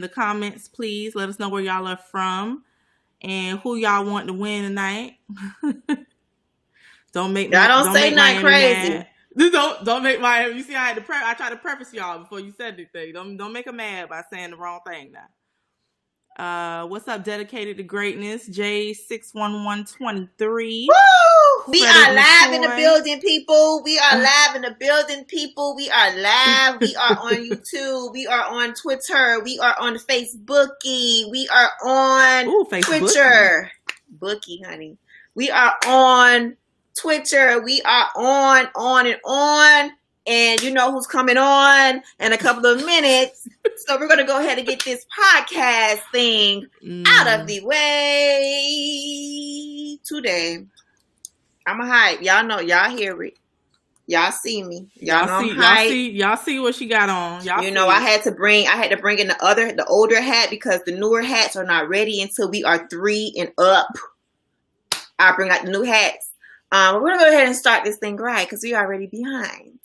the comments, please. Let us know where y'all are from and who y'all want to win tonight. Don't make don't say nothing crazy. Mad. Don't make Miami. You see, I tried to preface y'all before you said anything. Don't make them mad by saying the wrong thing now. What's up, dedicated to greatness? J61123. Woo! We are live in the building, people. We are live in the building, people. We are live. We are on YouTube. We are on Twitter. We are on Facebooky. We are on Twitter. Bookie, honey. We are on Twitter. We are on and on. And you know who's coming on in a couple of minutes. So we're going to go ahead and get this podcast thing out of the way today. I'm a hype. Y'all know. Y'all hear it. Y'all see me. Y'all know I'm hype. Y'all see what she got on. You know, I had to bring in the older hat because the newer hats are not ready until we are 3 and up. I'll bring out the new hats. We're going to go ahead and start this thing right because we're already behind.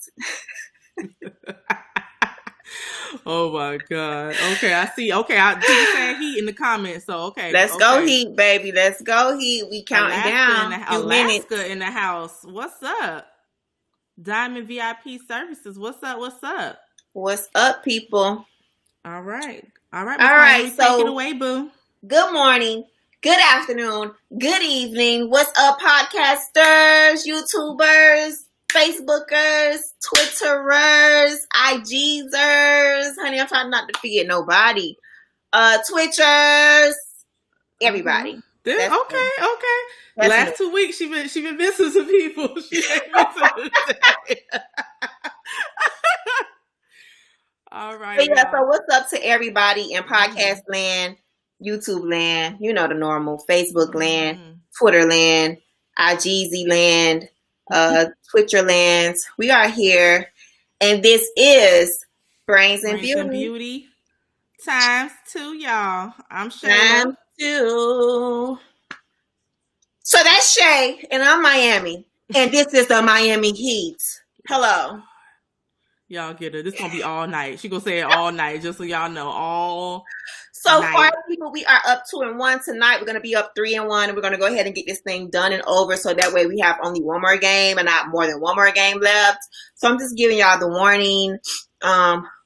Oh my God. Okay, I see. Okay, I keep saying heat in the comments. So, okay. Let's go heat, baby. Let's go heat. We counting down. Alaska in the house. What's up? Diamond VIP Services. What's up? What's up? What's up, people? All right. So take it away, boo. Good morning. Good afternoon, good evening. What's up, podcasters, YouTubers, Facebookers, Twitterers, IGzers. Honey, I'm trying not to forget nobody. Twitchers, everybody. Okay. Last 2 weeks, she been missing some people. She ain't missing today. All right. But yeah, so what's up to everybody in podcast land? YouTube land, you know the normal, Facebook land, Twitter land, IGZ land, Twitcher lands. We are here, and this is Brains and Beauty. Times 2, y'all. I'm Shay. Times 2. So that's Shay, and I'm Miami, and this is the Miami Heat. Hello. Y'all get her. This gonna be all night. She gonna say it all night, just so y'all know. So far, people, we are up 2-1 tonight. We're going to be up 3-1, and we're going to go ahead and get this thing done and over. So that way we have only one more game and not more than one more game left. So I'm just giving y'all the warning.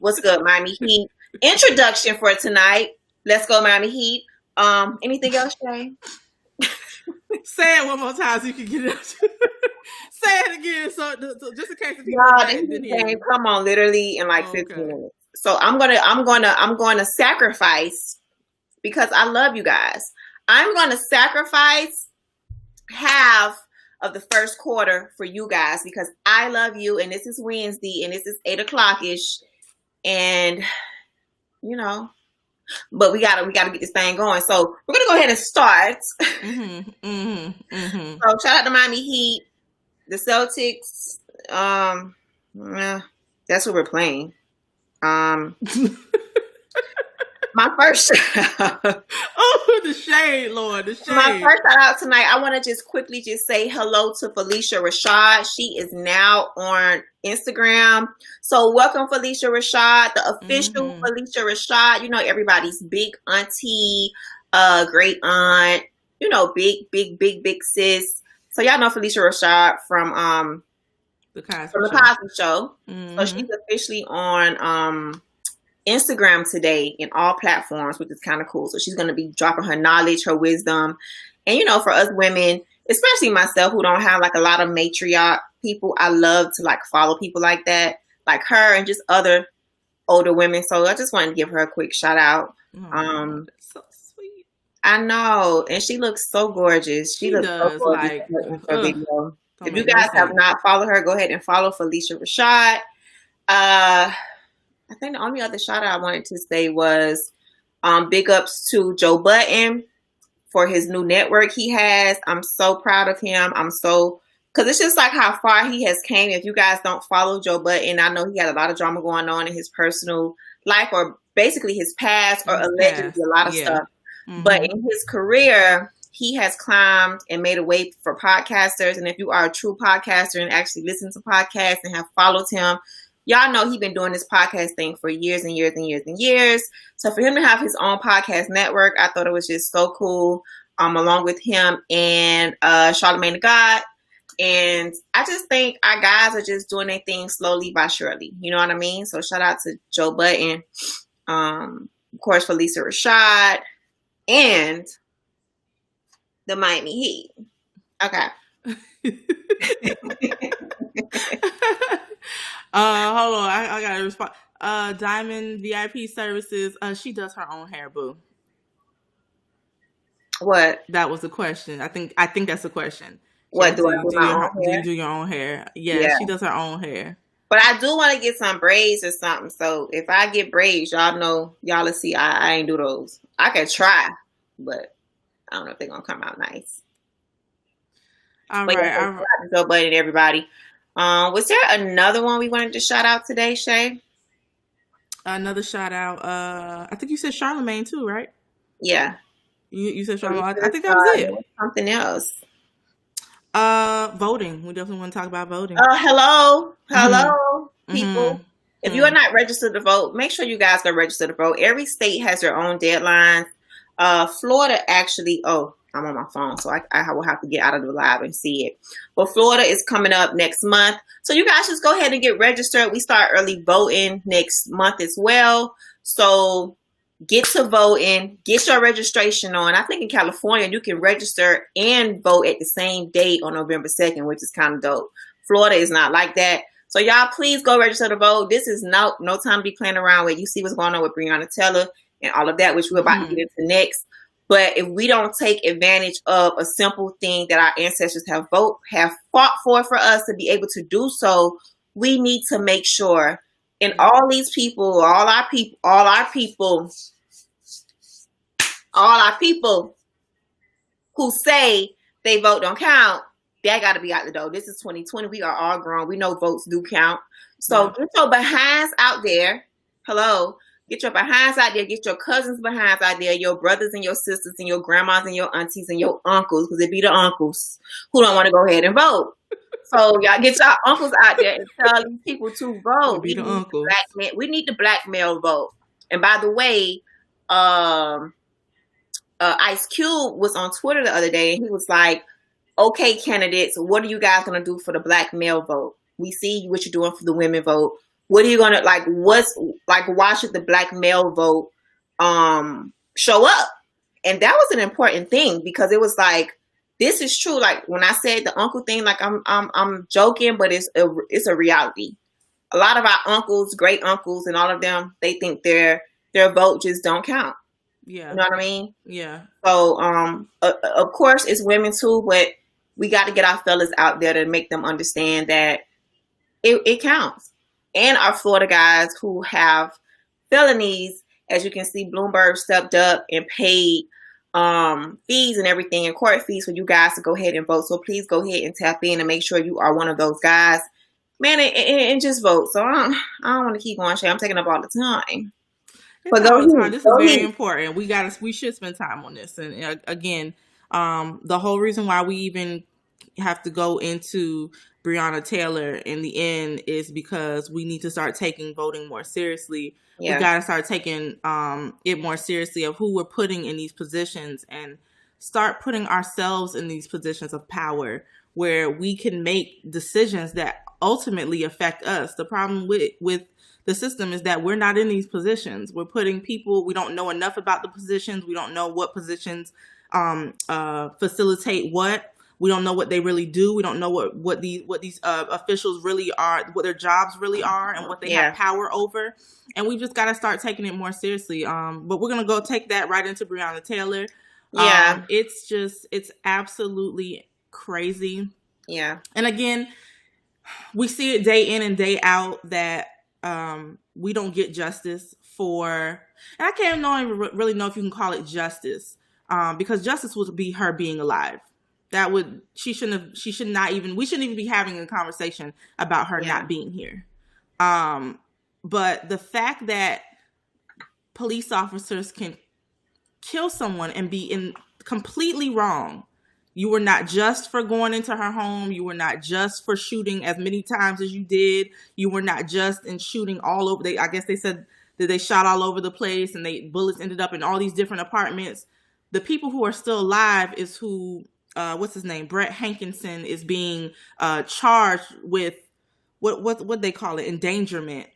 What's good, Miami Heat? Introduction for tonight. Let's go, Miami Heat. Anything else, Shay? Say it one more time so you can get it out. Say it again, so just in case if you come on, literally in like 15 minutes. So I'm gonna sacrifice, because I love you guys. I'm gonna sacrifice half of the first quarter for you guys because I love you, and this is Wednesday, and this is 8:00-ish, and you know, but we gotta get this thing going. So we're gonna go ahead and start. So shout out to Miami Heat, the Celtics. That's what we're playing. My first the shade, Lord, the shade. My first shout out tonight, I want to just quickly say hello to Felicia Rashad. She is now on Instagram. So welcome, Felicia Rashad, the official Felicia Rashad. You know, everybody's big auntie, great aunt, you know, big sis. So y'all know Felicia Rashad from the Cosby Show. So she's officially on Instagram today in all platforms, which is kind of cool. So she's going to be dropping her knowledge, her wisdom. And, you know, for us women, especially myself who don't have like a lot of matriarch people, I love to like follow people like that, like her and just other older women. So I just wanted to give her a quick shout out. That's so sweet. I know. And she looks so gorgeous. She looks so gorgeous in her video. If you guys have not followed her, go ahead and follow Felicia Rashad. I think the only other shout out I wanted to say was big ups to Joe Budden for his new network he has. I'm so proud of him. Because it's just like how far he has came. If you guys don't follow Joe Budden, I know he had a lot of drama going on in his personal life, or basically his past, or allegedly a lot of stuff. But in his career, he has climbed and made a way for podcasters. And if you are a true podcaster and actually listen to podcasts and have followed him, y'all know he's been doing this podcast thing for years and years and years and years. So for him to have his own podcast network, I thought it was just so cool. Along with him and Charlamagne the God. And I just think our guys are just doing their thing slowly but surely. You know what I mean? So shout out to Joe Budden, of course, Phylicia Rashad, and the Miami Heat. Okay. Hold on. I gotta respond. Diamond VIP Services. She does her own hair, boo. What? That was a question. I think that's a question. What, do I do my own hair? Do you do your own hair? Yeah, she does her own hair. But I do want to get some braids or something. So if I get braids, y'all know, y'all will see I ain't do those. I can try, but I don't know if they're going to come out nice. All right. Joe Budden and everybody. Was there another one we wanted to shout out today, Shay? Another shout out. I think you said Charlamagne too, right? Yeah. You said Charlamagne. I think that was it. Something else. Voting. We definitely want to talk about voting. Hello, Mm-hmm. people. If you are not registered to vote, make sure you guys go register to vote. Every state has their own deadlines. Florida actually, I'm on my phone, so I will have to get out of the live and see it. But Florida is coming up next month. So you guys just go ahead and get registered. We start early voting next month as well. So get to voting, get your registration on. I think in California, you can register and vote at the same date on November 2nd, which is kind of dope. Florida is not like that. So y'all, please go register to vote. This is no time to be playing around with. You see what's going on with Breonna Taylor and all of that, which we're about to get into next. But if we don't take advantage of a simple thing that our ancestors have fought for us to be able to do so, we need to make sure. And all these people, all our people who say they vote don't count, they got to be out the door. This is 2020. We are all grown. We know votes do count. So get your behinds out there. Hello. Get your behinds out there. Get your cousins behinds out there. Your brothers and your sisters and your grandmas and your aunties and your uncles, because it be the uncles who don't want to go ahead and vote. So y'all get your uncles out there and tell these people to vote. We need the black male vote. And by the way, Ice Cube was on Twitter the other day and he was like, okay, candidates, what are you guys going to do for the black male vote? We see what you're doing for the women vote. What are you going to why should the black male vote show up? And that was an important thing because it was like, this is true. Like when I said the uncle thing, like I'm joking, but it's a reality. A lot of our uncles, great uncles, and all of them, they think their vote just don't count. Yeah, you know what I mean? Yeah. So of course it's women too, but we got to get our fellas out there to make them understand that it counts. And our Florida guys who have felonies, as you can see, Bloomberg stepped up and paid fees and everything and court fees for you guys to go ahead and vote. So please go ahead and tap in and make sure you are one of those guys, man, and just vote. So I don't want to keep going, Shay. I'm taking up all the time. But this is very important. We should spend time on this. And again, the whole reason why we even have to go into Breonna Taylor in the end is because we need to start taking voting more seriously. Yeah. We got to start taking it more seriously of who we're putting in these positions and start putting ourselves in these positions of power where we can make decisions that ultimately affect us. The problem with the system is that we're not in these positions. We're putting people, we don't know enough about the positions. We don't know what positions facilitate what. We don't know what they really do. We don't know what these officials really are, what their jobs really are, and what they have power over. And we just got to start taking it more seriously. But we're gonna go take that right into Breonna Taylor. Yeah, it's absolutely crazy. Yeah, and again, we see it day in and day out that we don't get justice for, and I can't really know if you can call it justice, because justice would be her being alive. We shouldn't even be having a conversation about her not being here. But the fact that police officers can kill someone and be completely wrong, You were not just for going into her home. You were not just for shooting as many times as you did. You were not just in shooting all over. I guess they said that they shot all over the place and bullets ended up in all these different apartments. The people who are still alive is who, what's his name? Brett Hankinson is being charged with what they call it, endangerment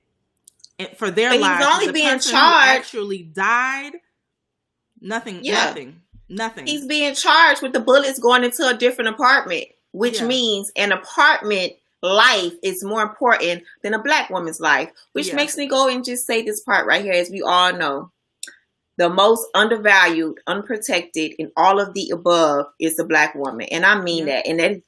for their lives. He's only being charged. Actually died. Nothing. He's being charged with the bullets going into a different apartment, which means an apartment life is more important than a black woman's life, which makes me go and just say this part right here. As we all know, the most undervalued, unprotected in all of the above is the black woman. And I mean that. And that's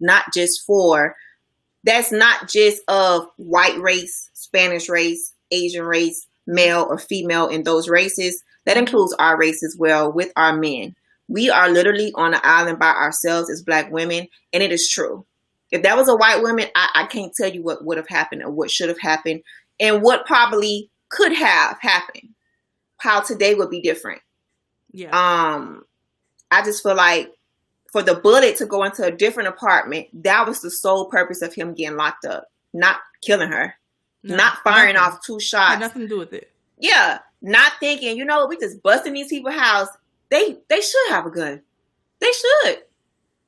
not just of white race, Spanish race, Asian race, male or female in those races. That includes our race as well with our men. We are literally on an island by ourselves as black women. And it is true. If that was a white woman, I can't tell you what would have happened or what should have happened and what probably could have happened. How today would be different. Yeah. I just feel like for the bullet to go into a different apartment, that was the sole purpose of him getting locked up. Not killing her. Not firing off 2 shots. Had nothing to do with it. Yeah. Not thinking, we just busting these people's house. They should have a gun. They should.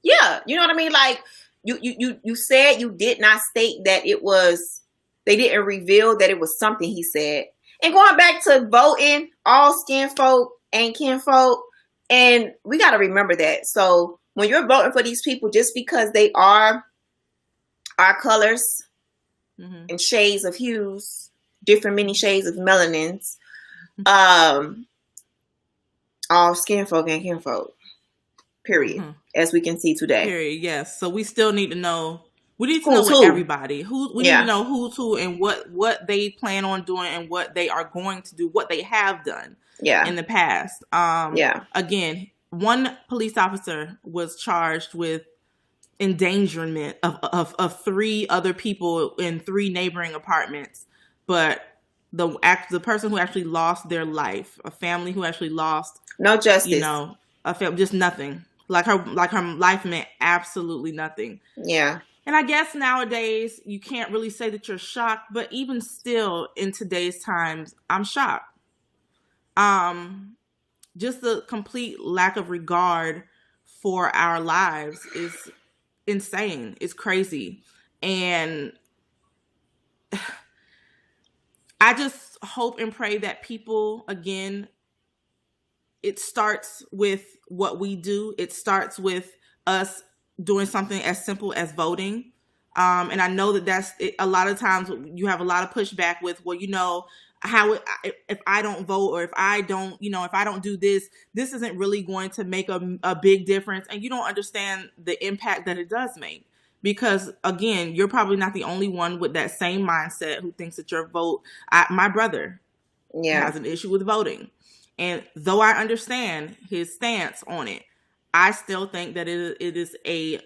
Yeah. You know what I mean? Like you said you did not state that it was, they didn't reveal that it was something he said. And going back to voting, all skin folk ain't kin folk. And we got to remember that. So when you're voting for these people, just because they are our colors and shades of hues, many shades of melanins, all skin folk and kin folk, period, as we can see today. Period, yes. So we still need to know. We need to know with everybody. We need to know who's who and what they plan on doing and what they are going to do, what they have done in the past. Again, one police officer was charged with endangerment of 3 other people in 3 neighboring apartments. But the person who actually lost their life, a family who actually lost no justice, just nothing. Like her life meant absolutely nothing. Yeah. And I guess nowadays you can't really say that you're shocked, but even still in today's times, I'm shocked. Just the complete lack of regard for our lives is insane. It's crazy. And I just hope and pray that people, again, it starts with what we do. It starts with us doing something as simple as voting. And I know that that's it. A lot of times you have a lot of pushback with, if I don't vote or if I don't do this isn't really going to make a big difference. And you don't understand the impact that it does make. Because again, you're probably not the only one with that same mindset who thinks that your vote, my brother has an issue with voting. And though I understand his stance on it, I still think that it is a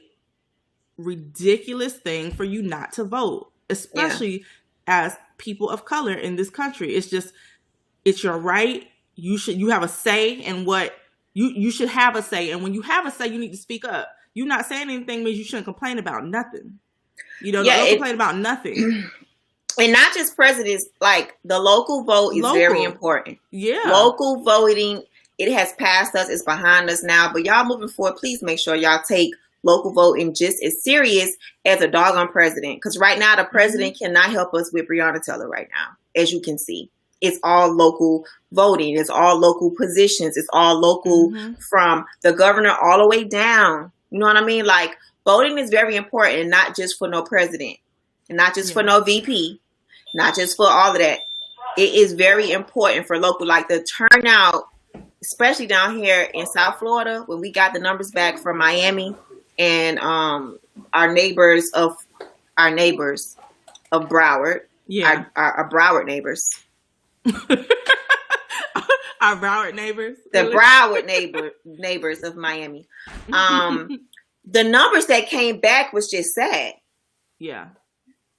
ridiculous thing for you not to vote, especially as people of color in this country. It's your right. You have a say in what you should have a say. And when you have a say, you need to speak up. You not saying anything means you shouldn't complain about nothing. Don't complain about nothing. And not just presidents, like the local vote is very important. Yeah. Local voting, it has passed us, it's behind us now. But y'all moving forward, please make sure y'all take local voting just as serious as a doggone president. Because right now, the president cannot help us with Breonna Taylor right now, as you can see. It's all local voting. It's all local positions. It's all local from the governor all the way down. You know what I mean? Like, voting is very important, and not just for no president, and not just for no VP, not just for all of that. It is very important for local, like the turnout, especially down here in South Florida, when we got the numbers back from Miami and our neighbors of Broward, our Broward neighbors. Our Broward neighbors. The Broward neighbors of Miami. The numbers that came back was just sad. Yeah.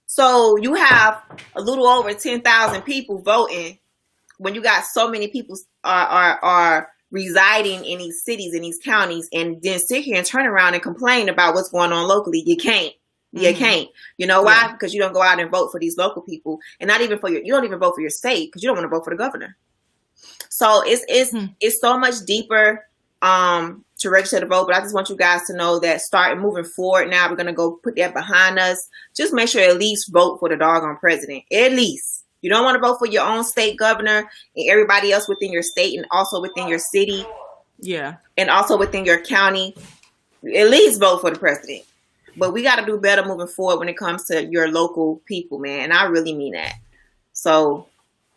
So you have a little over 10,000 people voting when you got so many people are residing in these cities, in these counties, and then sit here and turn around and complain about what's going on locally. You can't. You can't. You know why? Because you don't go out and vote for these local people, and not even for you don't even vote for your state because you don't want to vote for the governor. So it's so much deeper to register to vote. But I just want you guys to know that starting moving forward now, we're gonna go put that behind us. Just make sure at least vote for the doggone president. At least. You don't want to vote for your own state governor and everybody else within your state and also within your city. Yeah. And also within your county. At least vote for the president. But we got to do better moving forward when it comes to your local people, man. And I really mean that. So,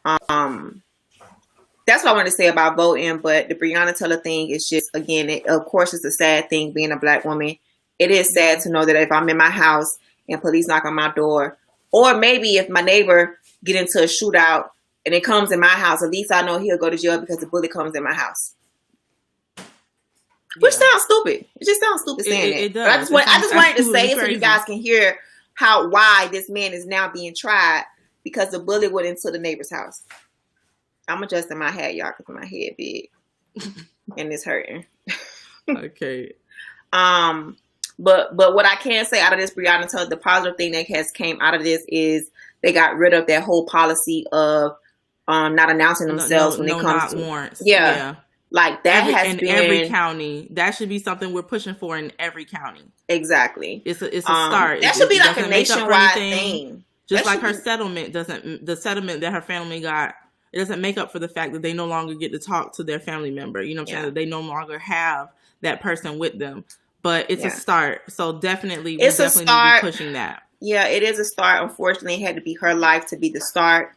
that's what I want to say about voting. But the Breonna Taylor thing is just, again, of course, it's a sad thing being a black woman. It is sad to know that if I'm in my house and police knock on my door, or maybe if my neighbor get into a shootout and it comes in my house, at least I know he'll go to jail because the bullet comes in my house. Which sounds stupid. It just sounds stupid saying it. It does. But I just wanted to say it so you guys can hear why this man is now being tried because the bullet went into the neighbor's house. I'm adjusting my hat, y'all, because my head big and it's hurting. Okay. But what I can say out of this, Breonna Taylor, the positive thing that has came out of this is they got rid of that whole policy of not announcing themselves when it comes to warrants. Yeah. Like that has been every county. That should be something we're pushing for in every county. Exactly. It's a start. That should be like a nationwide thing. Just like her settlement the settlement that her family got, it doesn't make up for the fact that they no longer get to talk to their family member. You know what I'm saying? That they no longer have that person with them. But it's a start. So definitely, we definitely need to be pushing that. Yeah, it is a start. Unfortunately, it had to be her life to be the start.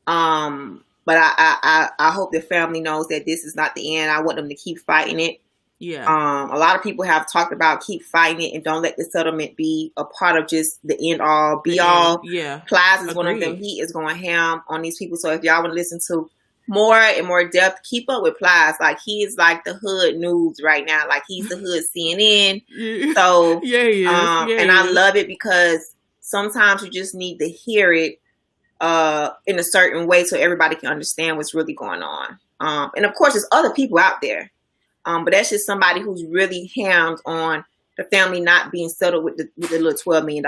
But I hope the family knows that this is not the end. I want them to keep fighting it. Yeah. A lot of people have talked about keep fighting it and don't let the settlement be a part of just the end all be all. Yeah. Plies is one of them. He is going ham on these people. So if y'all want to listen to more and more depth, keep up with Plies. Like he is like the hood news right now. Like he's the hood CNN. So he is. And I love it because sometimes you just need to hear it in a certain way so everybody can understand what's really going on. And of course, there's other people out there. But that's just somebody who's really hammed on the family not being settled with the little $12 million.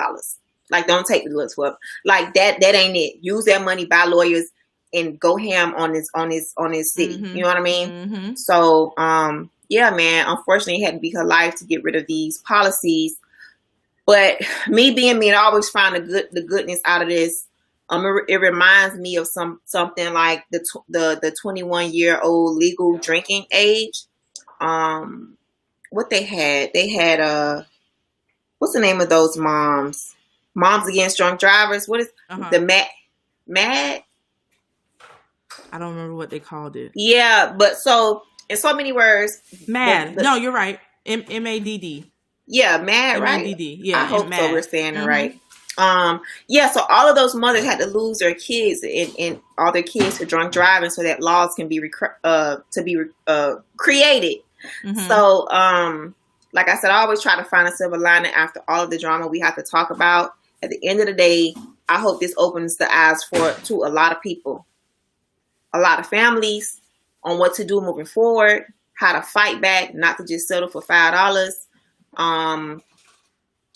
Like, don't take the little 12. Like that ain't it. Use that money, buy lawyers, and go ham on his city. Mm-hmm. You know what I mean? Mm-hmm. So, yeah, man. Unfortunately, it had to be her life to get rid of these policies. But me being me, I always find the goodness out of this. It reminds me of something like the 21-year-old legal drinking age. What they had what's the name of those moms against drunk drivers? What is the mad? I don't remember what they called it. Yeah, but so in so many words, mad. No, you're right. MADD. Yeah, mad, right? MADD. Yeah, I hope so. We're saying it right. Yeah, so all of those mothers had to lose their kids and all their kids for drunk driving so that laws can be created. Mm-hmm. So, like I said, I always try to find a silver lining after all of the drama we have to talk about. At the end of the day, I hope this opens the eyes to a lot of people, a lot of families on what to do moving forward, how to fight back, not to just settle for $5.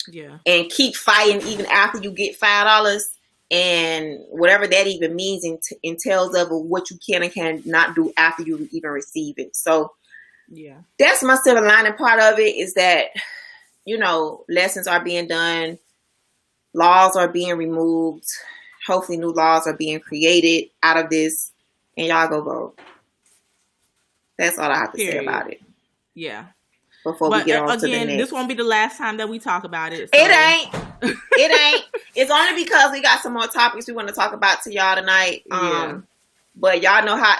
Yeah. And keep fighting even after you get $5 and whatever that even means entails of what you can and cannot do after you even receive it. So yeah, that's my silver lining part of it is that, lessons are being done. Laws are being removed. Hopefully new laws are being created out of this and y'all go vote. That's all I have to say about it. Yeah. Before we get on to the next. This won't be the last time that we talk about it. So. It ain't. It's only because we got some more topics we want to talk about to y'all tonight. But y'all know how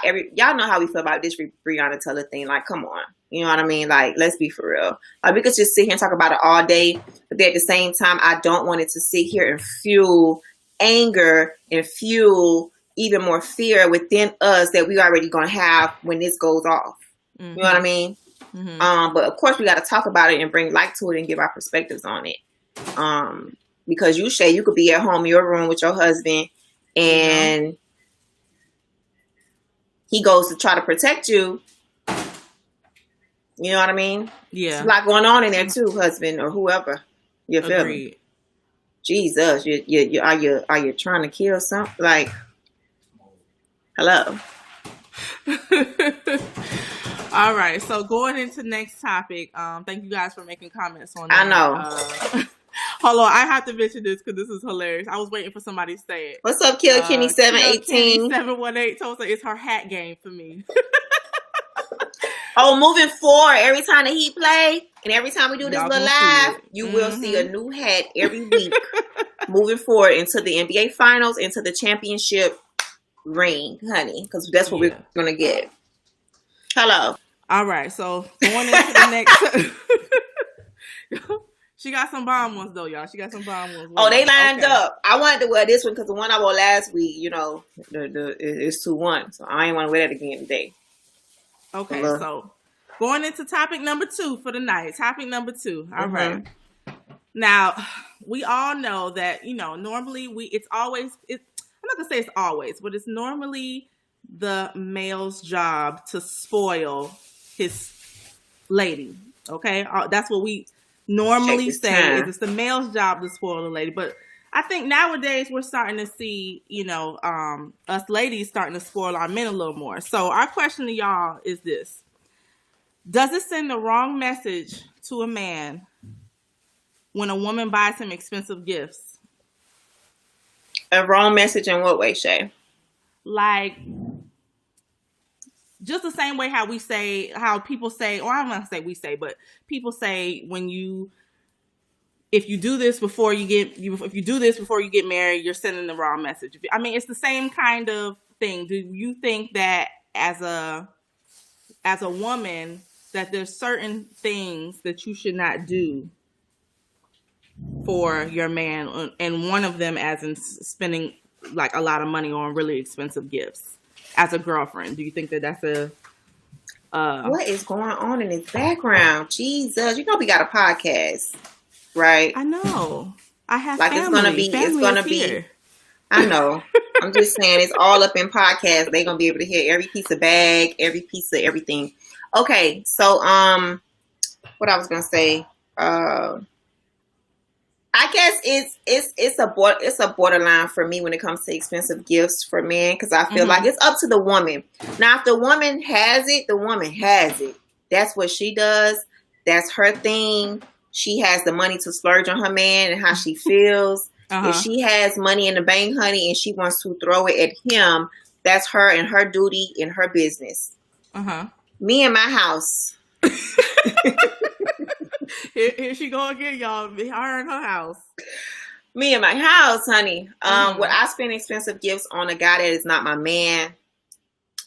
we feel about this Breonna Taylor thing. Like, come on. You know what I mean? Like, let's be for real. Like, we could just sit here and talk about it all day. But at the same time, I don't want it to sit here and fuel anger and fuel even more fear within us that we already going to have when this goes off. Mm-hmm. You know what I mean? Mm-hmm. But of course we got to talk about it and bring light to it and give our perspectives on it. Because you could be at home in your room with your husband and he goes to try to protect you You know what I mean? Yeah. There's a lot going on in there too, husband or whoever. You feel me? Jesus, you are you trying to kill something? Like, hello. All right, so going into next topic. Thank you guys for making comments on that. I know. Hold on, I have to mention this because this is hilarious. I was waiting for somebody to say it. What's up, Kill Kenny 718? 718 told us it's her hat game for me. Oh, moving forward, every time that he play and every time we do this little live, you will see a new hat every week. Moving forward into the NBA Finals, into the championship ring, honey, because that's what we're gonna get. Hello. All right, so going into the next. She got some bomb ones though, y'all. She got some bomb ones. Oh, they lined up. I wanted to wear this one because the one I wore last week, you know, it's 2-1, so I ain't want to wear that again today. Okay, so going into topic number 2 for the night. Topic number 2. All right. Now, we all know that, you know, normally I'm not going to say it's always, but it's normally the male's job to spoil his lady. Okay? That's what we normally say is it's the male's job to spoil the lady. But I think nowadays we're starting to see, you know, us ladies starting to spoil our men a little more. So our question to y'all is this. Does it send the wrong message to a man when a woman buys him expensive gifts? A wrong message in what way, Shay? Like, just the same way how people say, or I'm not gonna say we say, but people say if you do this before you get married, you're sending the wrong message. I mean, it's the same kind of thing. Do you think that as a woman that there's certain things that you should not do for your man, and one of them as in spending like a lot of money on really expensive gifts as a girlfriend? Do you think that that's what is going on in his background? Jesus, you know we got a podcast, right? I know. I have like family. It's gonna be. I know. I'm just saying it's all up in podcasts. They're gonna be able to hear every piece of bag, every piece of everything. Okay, so what I was gonna say, I guess it's a borderline for me when it comes to expensive gifts for men, because I feel like it's up to the woman. Now, if the woman has it, the woman has it. That's what she does. That's her thing. She has the money to splurge on her man and how she feels. If she has money in the bank, honey, and she wants to throw it at him, that's her and her duty and her business. Me and my house. Here she go again, y'all. Her and her house. Me and my house, honey. Would I spend expensive gifts on a guy that is not my man?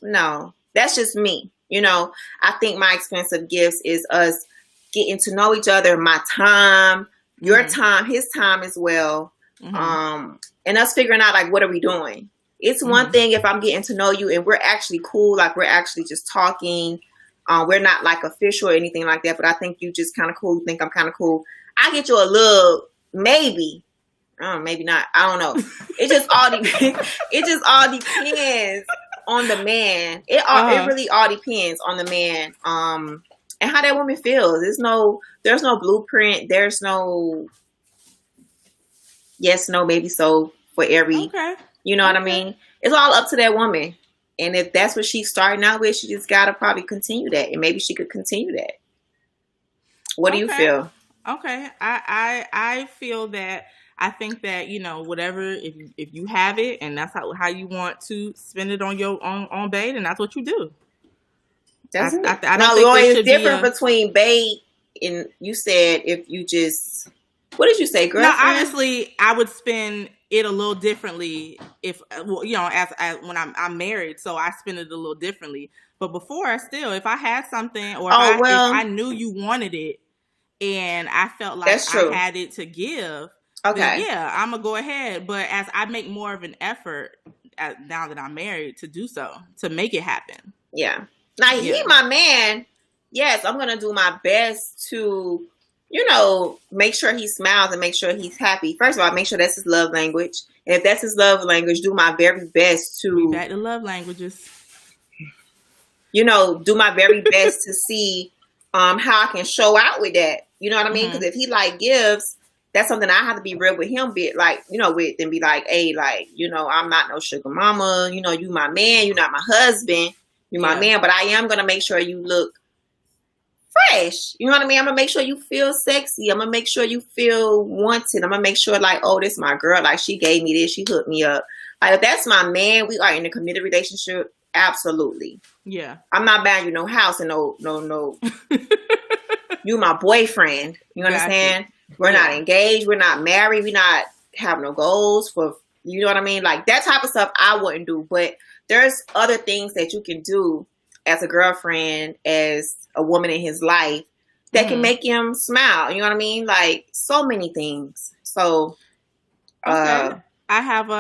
No, that's just me. You know, I think my expensive gifts is us getting to know each other, my time, your time, his time as well. And us figuring out like, what are we doing? It's one thing if I'm getting to know you and we're actually cool, like we're actually just talking. We're not like official or anything like that, but I think you just kind of cool. You think I'm kind of cool. I get you a little, maybe not. I don't know. It just all depends on the man. It really all depends on the man. And how that woman feels. There's no blueprint. There's no yes, no, maybe so for every, you know what I mean? It's all up to that woman. And if that's what she's starting out with, she just got to probably continue that. And maybe she could continue that. What do you feel? Okay. I feel that, I think that, you know, whatever, if you have it and that's how you want to spend it on your on bae, then that's what you do. I don't think it's different between bae and you said if you just, what did you say, girlfriend? No, honestly, I would spend it a little differently if, well, you know, as when I'm married, so I spend it a little differently. But before, still, if I had something or if I knew you wanted it and I felt like I had it to give, then yeah, I'm gonna go ahead. But as I make more of an effort now that I'm married to do so, to make it happen. Yeah. Now, he my man. Yes, I'm gonna do my best to, you know, make sure he smiles and make sure he's happy. First of all, make sure that's his love language. And if that's his love language, do my very best to... Back to love languages. You know, do my very best to see, how I can show out with that. You know what I mean? Because if he like gives, that's something I have to be real with him, be like, with and be like, hey, like, I'm not no sugar mama. You my man. You're not my husband. You're my man. But I am gonna make sure you look fresh. You know what I mean? I'm gonna make sure you feel sexy. I'm gonna make sure you feel wanted. I'm gonna make sure like, oh, this is my girl. Like she gave me this. She hooked me up. Like if that's my man, we are in a committed relationship. Absolutely. Yeah. I'm not buying you no house and no. You my boyfriend. You understand? We're not engaged. We're not married. We not have no goals for, you know what I mean? Like that type of stuff I wouldn't do. But there's other things that you can do as a girlfriend, as a woman in his life that can make him smile. You know what I mean? Like so many things. So, I have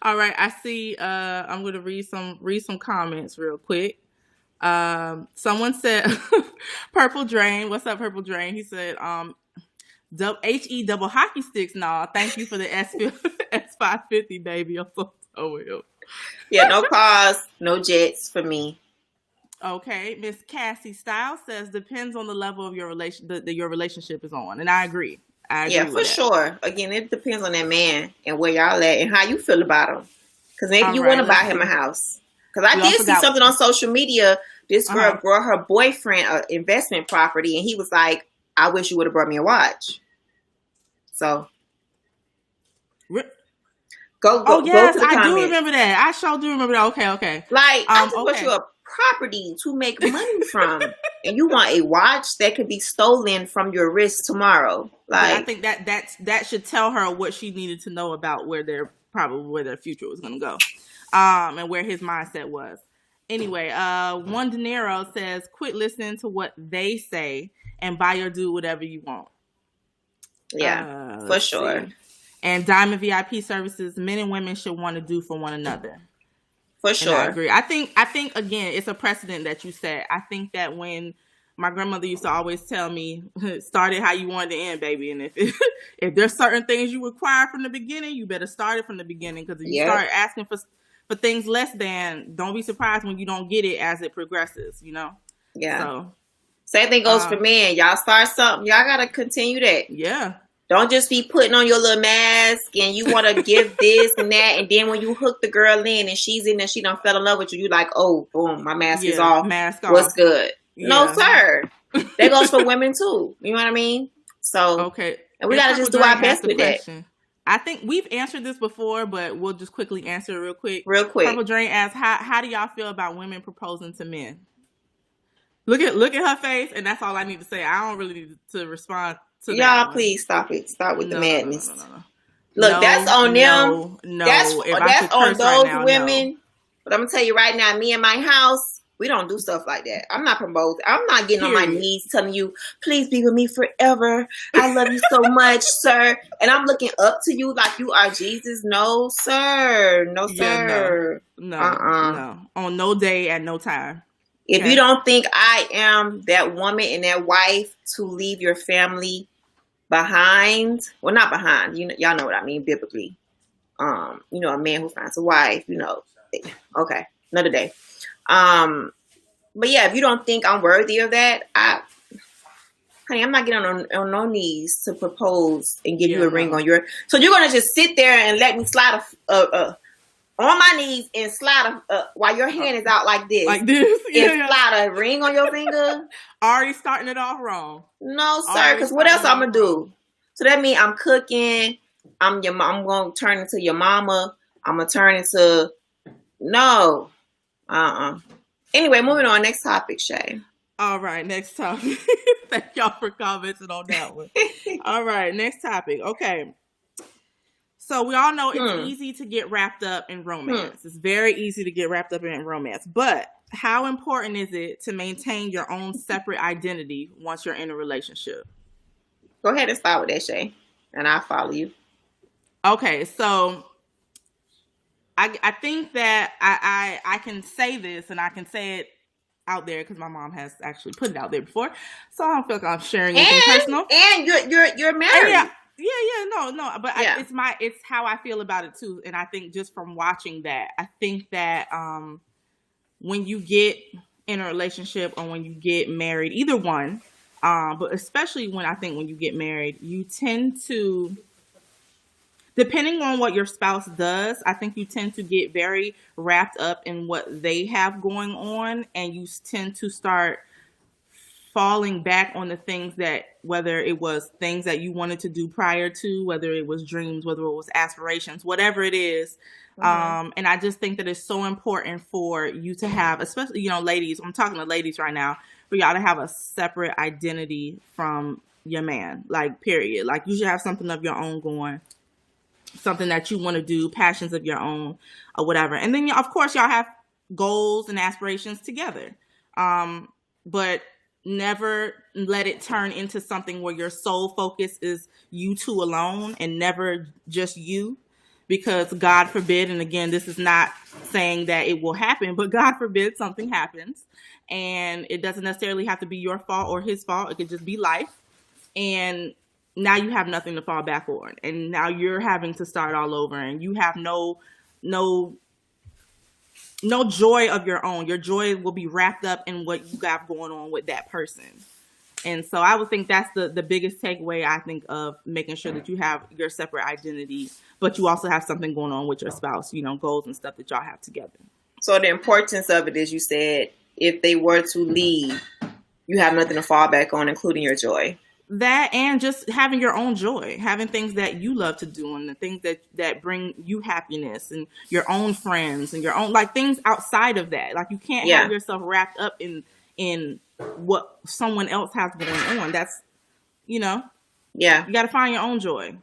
all right. I see. I'm going to read some comments real quick. Someone said, Purple Drain. What's up, Purple Drain? He said, HE double hockey sticks. Nah, thank you for the S550, baby. I'm so with. Yeah, no cars, no jets for me. Okay, Miss Cassie Styles says depends on the level of your relation that your relationship is on, and I agree. Yeah, for sure. Again, it depends on that man and where y'all at and how you feel about him. Because maybe you want to buy him a house. Because I did see something on social media. This girl brought her boyfriend an investment property, and he was like, "I wish you would have brought me a watch." So. Go to the comments. I do remember that. I sure do remember that. Okay. Like, I just want you a property to make money from. And you want a watch that could be stolen from your wrist tomorrow. Like, I think that should tell her what she needed to know about where their future was going to go. And where his mindset was. Anyway, One Dinero says, quit listening to what they say and buy or do whatever you want. Yeah, for sure. See. And Diamond VIP services, men and women should want to do for one another. For sure. And I agree. I think again, it's a precedent that you set. I think that when my grandmother used to always tell me, start it how you want it to end, baby. And if there's certain things you require from the beginning, you better start it from the beginning. Because if you start asking for things less than, don't be surprised when you don't get it as it progresses, Yeah. So, same thing goes for men. Y'all start something. Y'all got to continue that. Yeah. Don't just be putting on your little mask and you want to give this and that. And then when you hook the girl in and she's in and she done fell in love with you, you like, oh, boom, my mask is off. Mask off. What's good? Yeah. No, sir. That goes for women too. You know what I mean? So, okay. And we got to just do our best with that. I think we've answered this before, but we'll just quickly answer it real quick. Purple Drain asks, how do y'all feel about women proposing to men? Look at her face, and that's all I need to say. I don't really need to respond to that. Y'all, please stop it. Stop with the madness. No. Look, that's on them. No, that's on those women. No. But I'm gonna tell you right now, me and my house, we don't do stuff like that. I'm not promoting. I'm not getting on my knees telling you, please be with me forever. I love you so much, sir. And I'm looking up to you like you are Jesus. No, sir. No, sir. No. On no day at no time. If you don't think I am that woman and that wife to leave your family behind, well, not behind, y'all know what I mean biblically. A man who finds a wife, okay, another day. But yeah, if you don't think I'm worthy of that, honey, I'm not getting on no knees to propose and give you a ring on your. So you're gonna just sit there and let me slide on my knees and slide while your hand is out like this. Like this? And slide a ring on your finger? Already starting it off wrong. No, sir, because what else I'm going to do? So that means I'm cooking. I'm going to turn into your mama. I'm going to turn into... No. Anyway, moving on. Next topic, Shay. All right, next topic. Thank y'all for commenting on that one. All right, next topic. Okay. So we all know it's easy to get wrapped up in romance. It's very easy to get wrapped up in romance. But how important is it to maintain your own separate identity once you're in a relationship? Go ahead and start with that, Shay, and I'll follow you. Okay, so I think that I can say this, and I can say it out there because my mom has actually put it out there before. So I don't feel like I'm sharing anything personal. And you're married. And no, but it's how I feel about it too. And I think just from watching that, I think that when you get in a relationship or when you get married, either one, but especially when you get married, you tend to, depending on what your spouse does, I think you tend to get very wrapped up in what they have going on, and you tend to start falling back on the things that, whether it was things that you wanted to do prior to, whether it was dreams, whether it was aspirations, whatever it is. And I just think that it's so important for you to have, especially, you know, ladies, I'm talking to ladies right now, for y'all to have a separate identity from your man, like, period. Like, you should have something of your own going, something that you want to do, passions of your own or whatever. And then, of course, y'all have goals and aspirations together. But never let it turn into something where your sole focus is you two alone and never just you, because God forbid, and again, this is not saying that it will happen, but God forbid something happens, and it doesn't necessarily have to be your fault or his fault. It could just be life. And now you have nothing to fall back on. And now you're having to start all over, and you have no joy of your own. Your joy will be wrapped up in what you got going on with that person. And so I would think that's the biggest takeaway, I think, of making sure that you have your separate identity, but you also have something going on with your spouse, you know, goals and stuff that y'all have together. So the importance of it is, you said, if they were to leave, you have nothing to fall back on, including your joy. That, and just having your own joy, having things that you love to do, and the things that bring you happiness, and your own friends, and your own, like, things outside of that. Like, you can't have yourself wrapped up in what someone else has going on. That's, you know, you got to find your own joy.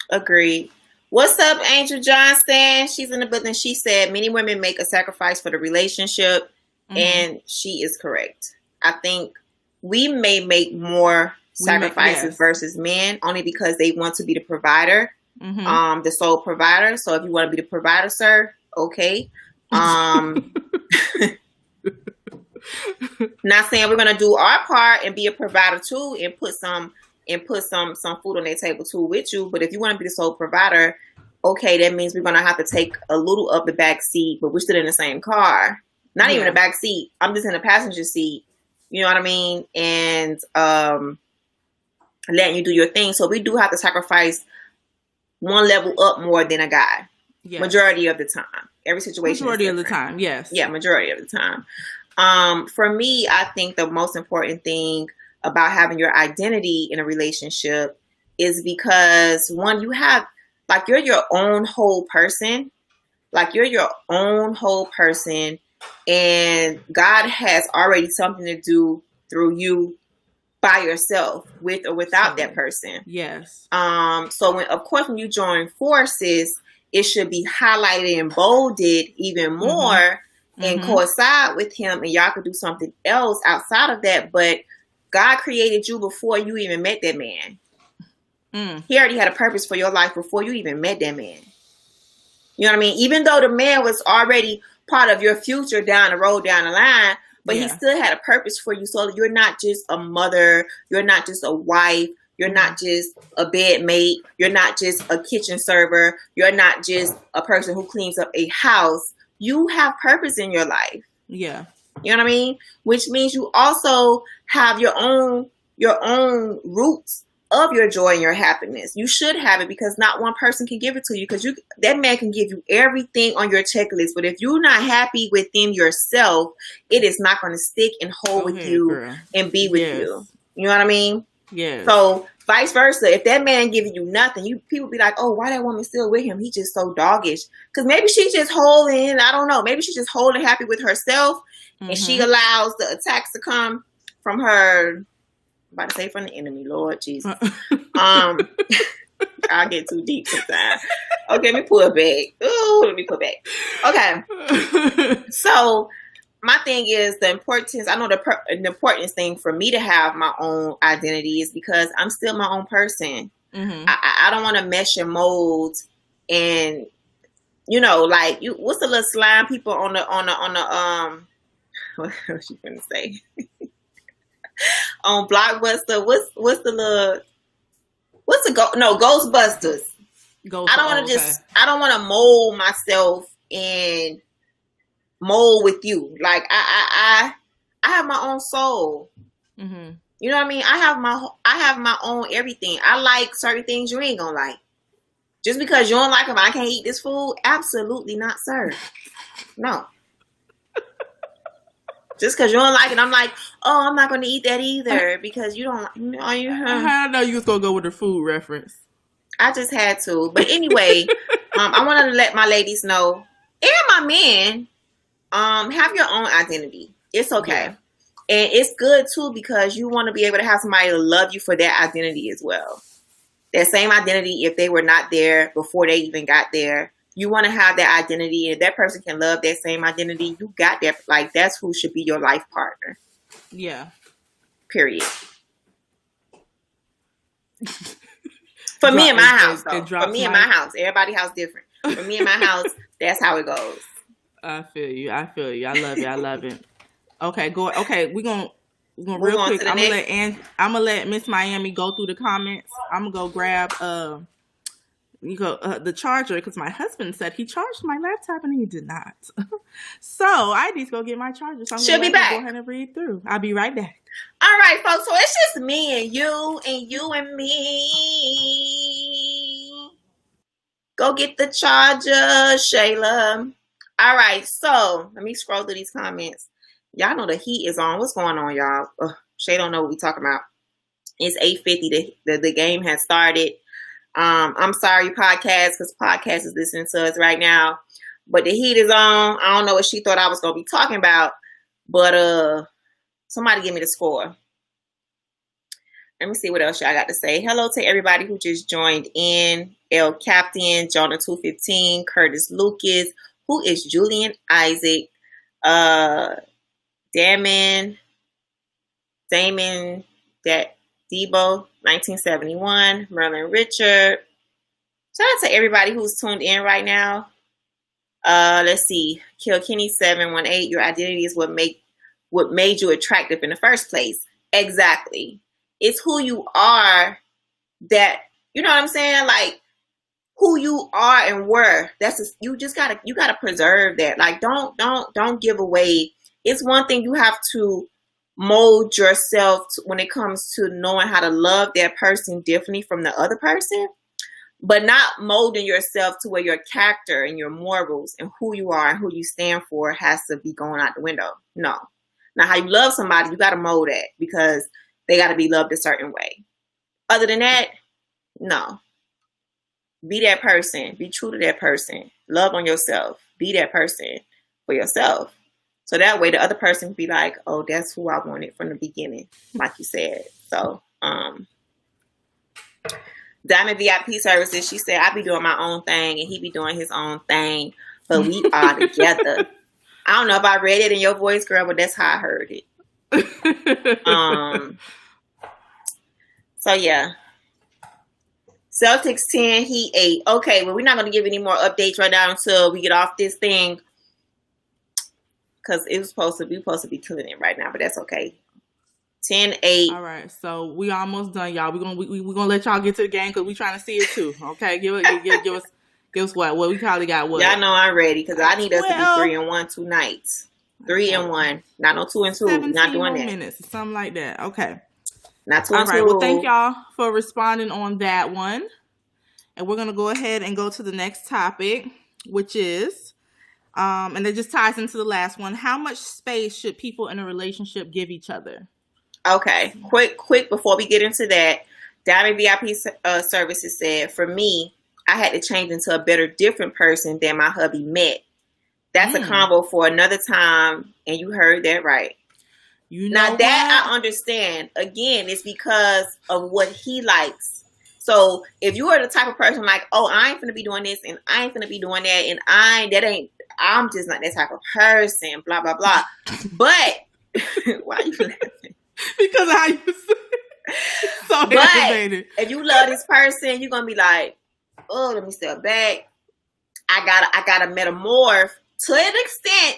Agreed. What's up, Angel Johnson? She's in the building. She said many women make a sacrifice for the relationship, and she is correct. I think we may make more sacrifices versus men, only because they want to be the provider, the sole provider. So if you want to be the provider, sir, okay. Not saying we're gonna do our part and be a provider too, and put some food on their table too with you. But if you want to be the sole provider, okay, that means we're gonna have to take a little of the back seat, but we're still in the same car. Not even the back seat. I'm just in the passenger seat. You know what I mean? And letting you do your thing. So we do have to sacrifice one level up more than a guy. Yes. Majority of the time. Every situation. Majority of the time, yes. Yeah, majority of the time. For me, I think the most important thing about having your identity in a relationship is because, one, you have, like, you're your own whole person. Like, you're your own whole person, and God has already something to do through you by yourself, with or without that person. Yes. So when you join forces, it should be highlighted and bolded even more, and coincide with him, and y'all could do something else outside of that. But God created you before you even met that man. He already had a purpose for your life before you even met that man. You know what I mean? Even though the man was already part of your future down the road, down the line, but he still had a purpose for you. So you're not just a mother. You're not just a wife. You're not just a bed mate. You're not just a kitchen server. You're not just a person who cleans up a house. You have purpose in your life. Yeah. You know what I mean? Which means you also have your own roots of your joy and your happiness. You should have it, because not one person can give it to you, because that man can give you everything on your checklist, but if you're not happy within yourself, it is not going to stick and hold with you, girl, and be with you. You know what I mean? Yeah. So vice versa, if that man giving you nothing, people be like, oh, why that woman still with him? He just so doggish. Because maybe she's just holding, I don't know, maybe she's just holding happy with herself, and she allows the attacks to come from her. I'm about to say from the enemy, Lord Jesus. I'll get too deep sometimes. Okay, let me pull it back. Ooh, let me pull it back. Okay. So my thing is the importance. I know the importance thing for me to have my own identity is because I'm still my own person. I don't want to mesh and mold, and you know, like what's the little slime people on the what was you gonna say? On Blockbuster, what's the Ghostbusters. I don't want to mold myself and mold with you. Like I have my own soul. Mm-hmm. You know what I mean? I have my own everything. I like certain things you ain't gonna like. Just because you don't like them, I can't eat this food? Absolutely not, sir. No. Just because you don't like it, I'm like, oh, I'm not going to eat that either because you don't. I know you was going to go with the food reference. I just had to. But anyway, I want to let my ladies know, and my men, have your own identity. It's okay. Yeah. And it's good, too, because you want to be able to have somebody to love you for that identity as well. That same identity, if they were not there before they even got there, you want to have that identity. And if that person can love that same identity, you got that. Like, that's who should be your life partner. Yeah. Period. For me in my house, though. For me in my house. Everybody's house different. For me in my house, that's how it goes. I feel you. I love it. Okay, go. Okay, we're gonna real quick. I'm gonna let Miss Miami go through the comments. I'm gonna go grab the charger because my husband said he charged my laptop and he did not. So I need to go get my charger. So I'm gonna go ahead and read through. I'll be right back. All right, folks. So it's just me and you and me. Go get the charger, Shayla. All right. So let me scroll through these comments. Y'all know the heat is on. What's going on, y'all? Shay don't know what we talking about. It's 8:50. The game has started. I'm sorry, podcast, because podcast is listening to us right now. But the heat is on. I don't know what she thought I was gonna be talking about. But somebody give me the score. Let me see what else y'all got to say. Hello to everybody who just joined in. El Captain, Jonah 215, Curtis Lucas, who is Julian Isaac, Damon, that Debo, 1971, Merlin Richard. Shout out to everybody who's tuned in right now. Let's see. Kilkenny 718. Your identity is what made you attractive in the first place. Exactly. It's who you are that, you know what I'm saying? Like who you are and were. You gotta preserve that. Like don't give away. It's one thing you have to mold yourself when it comes to knowing how to love that person differently from the other person, but not molding yourself to where your character and your morals and who you are and who you stand for has to be going out the window. No. Now, how you love somebody, you got to mold that because they got to be loved a certain way. Other than that, no. Be that person. Be true to that person. Love on yourself. Be that person for yourself. So that way the other person can be like, oh, that's who I wanted from the beginning, like you said. So, Diamond VIP Services, she said, I be doing my own thing and he be doing his own thing, but we are together. I don't know if I read it in your voice, girl, but that's how I heard it. So yeah. Celtics 10, Heat 8. Okay, well, we're not going to give any more updates right now until we get off this thing. Because we supposed to be killing it right now, but that's okay. 10-8. All right, so we almost done, y'all. We're gonna let y'all get to the game because we trying to see it too. Okay, give us what? What we probably got? What? Y'all know I'm ready because I need us to be 3-1 tonight. 3-1, not no 2-2. Not doing that. Minutes, something like that. Okay. Not 2-2. All right. Well, thank y'all for responding on that one, and we're gonna go ahead and go to the next topic, which is. And it just ties into the last one. How much space should people in a relationship give each other? Okay. Quick before we get into that, Diamond VIP Services said, for me, I had to change into a better, different person than my hubby met. That's a combo for another time. And you heard that right. Now that I understand, again, it's because of what he likes. So if you are the type of person like, oh, I ain't finna be doing this and I ain't finna be doing that and I'm just not that type of person, blah, blah, blah. But why are you laughing? Because I used to. So but if you love this person, you're gonna be like, oh, let me step back. I gotta metamorph to an extent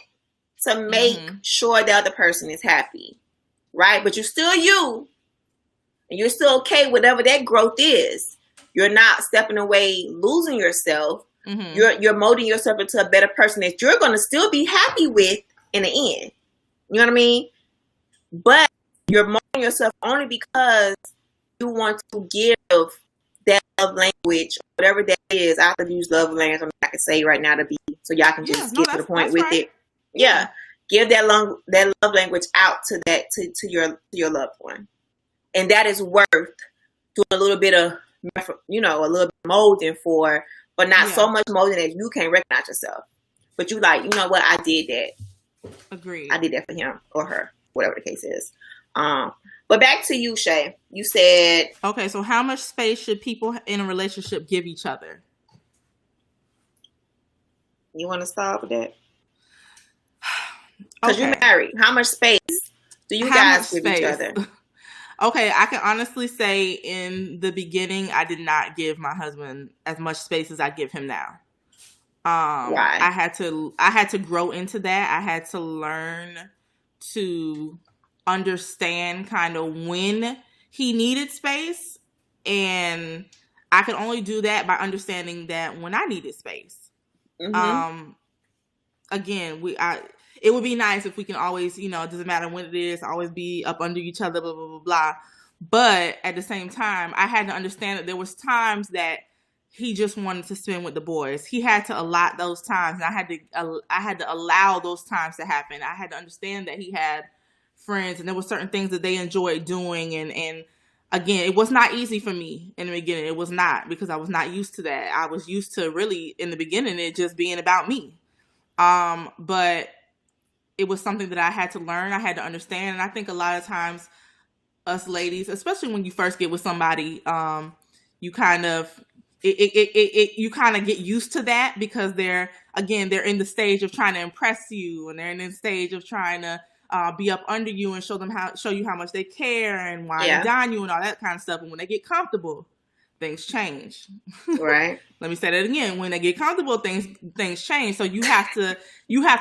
to make sure the other person is happy. Right? But you're still you. And you're still okay, whatever that growth is. You're not stepping away, losing yourself. Mm-hmm. You're molding yourself into a better person that you're going to still be happy with in the end. You know what I mean? but you're molding yourself only because you want to give that love language, whatever that is. I have to use love language. I can say right now to be so y'all can just get to the point with it. Yeah, give that love language out to your loved one, and that is worth doing a little bit of a little bit molding for, but not so much molding that you can't recognize yourself. But you like, you know what? I did that. Agreed. I did that for him or her, whatever the case is. But back to you, Shay. You said... Okay, so how much space should people in a relationship give each other? You want to start with that? Because you're married. How much space do you guys give each other? Okay, I can honestly say in the beginning, I did not give my husband as much space as I give him now. Why? I had to grow into that. I had to learn to understand kind of when he needed space, and I could only do that by understanding that when I needed space. Mm-hmm. Again, it would be nice if we can always, it doesn't matter when it is, always be up under each other, blah, blah, blah, blah. But at the same time, I had to understand that there was times that he just wanted to spend with the boys. He had to allot those times, and I had to allow those times to happen. I had to understand that he had friends, and there were certain things that they enjoyed doing, and again, it was not easy for me in the beginning. It was not, because I was not used to that. I was used to really, in the beginning, it just being about me. But it was something that I had to learn. I had to understand. And I think a lot of times us ladies, especially when you first get with somebody, you kind of get used to that, because they're in the stage of trying to impress you, and they're in the stage of trying to be up under you and show you how much they care and why they dine you and all that kind of stuff. And when they get comfortable, things change. Right. Let me say that again. When they get comfortable, things change. So you have to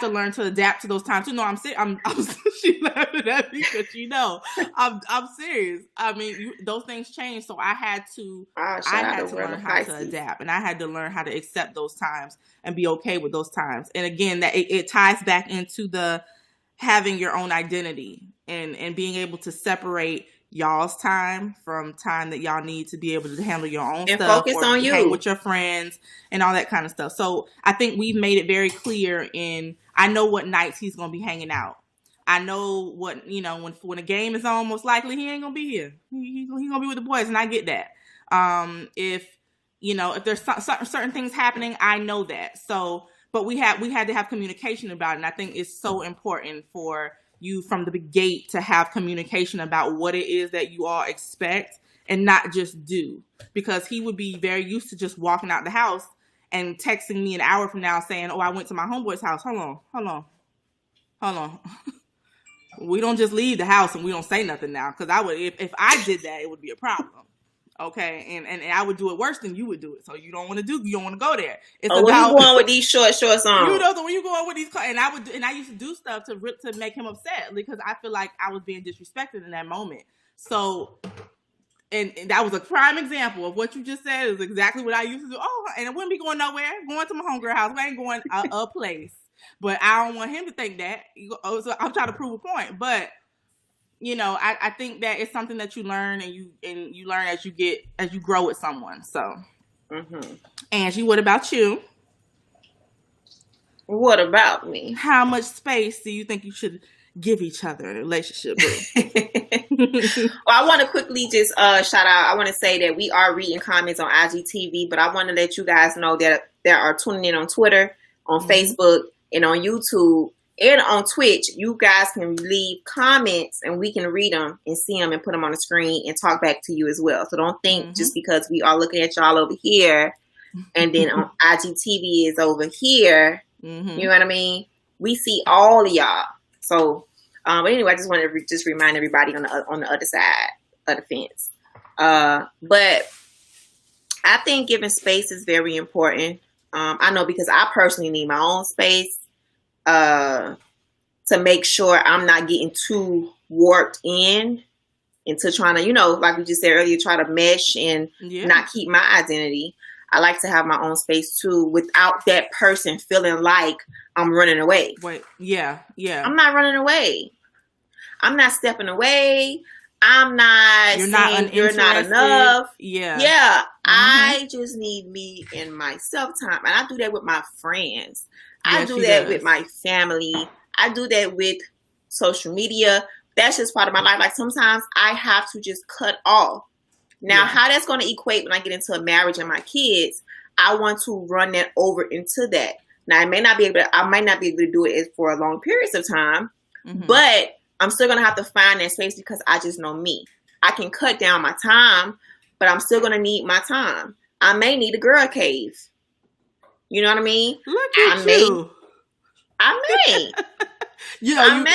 learn to adapt to those times. You know, I'm she laughing at me, but I'm serious. I mean, those things change. So I had to learn how to adapt, and I had to learn how to accept those times and be okay with those times. And again, that it ties back into the having your own identity and being able to separate y'all's time from time that y'all need to be able to handle your own and stuff, focus or on you, hang with your friends and all that kind of stuff. So I think we've made it very clear I know what nights he's going to be hanging out. I know what, when a game is on, most likely he ain't going to be here. He's going to be with the boys, and I get that. If there's certain things happening, I know that. So, but we had to have communication about it. And I think it's so important for you from the gate to have communication about what it is that you all expect, and not just do. Because he would be very used to just walking out the house and texting me an hour from now saying, "Oh, I went to my homeboy's house." Hold on. We don't just leave the house and we don't say nothing now. Because I would, if I did that, it would be a problem. Okay, and I would do it worse than you would do it. So you don't want to go there. It's when you going with these shorts on. So when you going with these, and I used to do stuff to make him upset, because I feel like I was being disrespected in that moment. So, and that was a prime example of what you just said is exactly what I used to do. Oh, and I wouldn't be going nowhere. Going to my homegirl house. We ain't going a place. But I don't want him to think that. So I'm trying to prove a point, but. I think that it's something that you learn, and you learn as you grow with someone. So, Angie, what about you? What about me? How much space do you think you should give each other in a relationship? Well, I want to quickly just shout out. I want to say that we are reading comments on IGTV, but I want to let you guys know that there are tuning in on Twitter, on Facebook, and on YouTube. And on Twitch, you guys can leave comments, and we can read them and see them and put them on the screen and talk back to you as well. So don't think just because we are looking at y'all over here, and then on IGTV is over here. You know what I mean? We see all of y'all. So, but anyway, I just wanted to just remind everybody on the other side of the fence. But I think giving space is very important. I know, because I personally need my own space. To make sure I'm not getting too warped into trying to, like we just said earlier, try to mesh and not keep my identity. I like to have my own space too, without that person feeling like I'm running away. Wait, yeah. I'm not running away. I'm not stepping away. I'm not saying you're not enough. Yeah. I just need me and myself time. And I do that with my friends. I do that with my family. I do that with social media. That's just part of my life. Like sometimes I have to just cut off. Now, how that's going to equate when I get into a marriage and my kids, I want to run that over into that. Now, I might not be able to do it for a long periods of time, but I'm still going to have to find that space because I just know me. I can cut down my time, but I'm still going to need my time. I may need a girl cave. You know what I mean? Look at you. I may.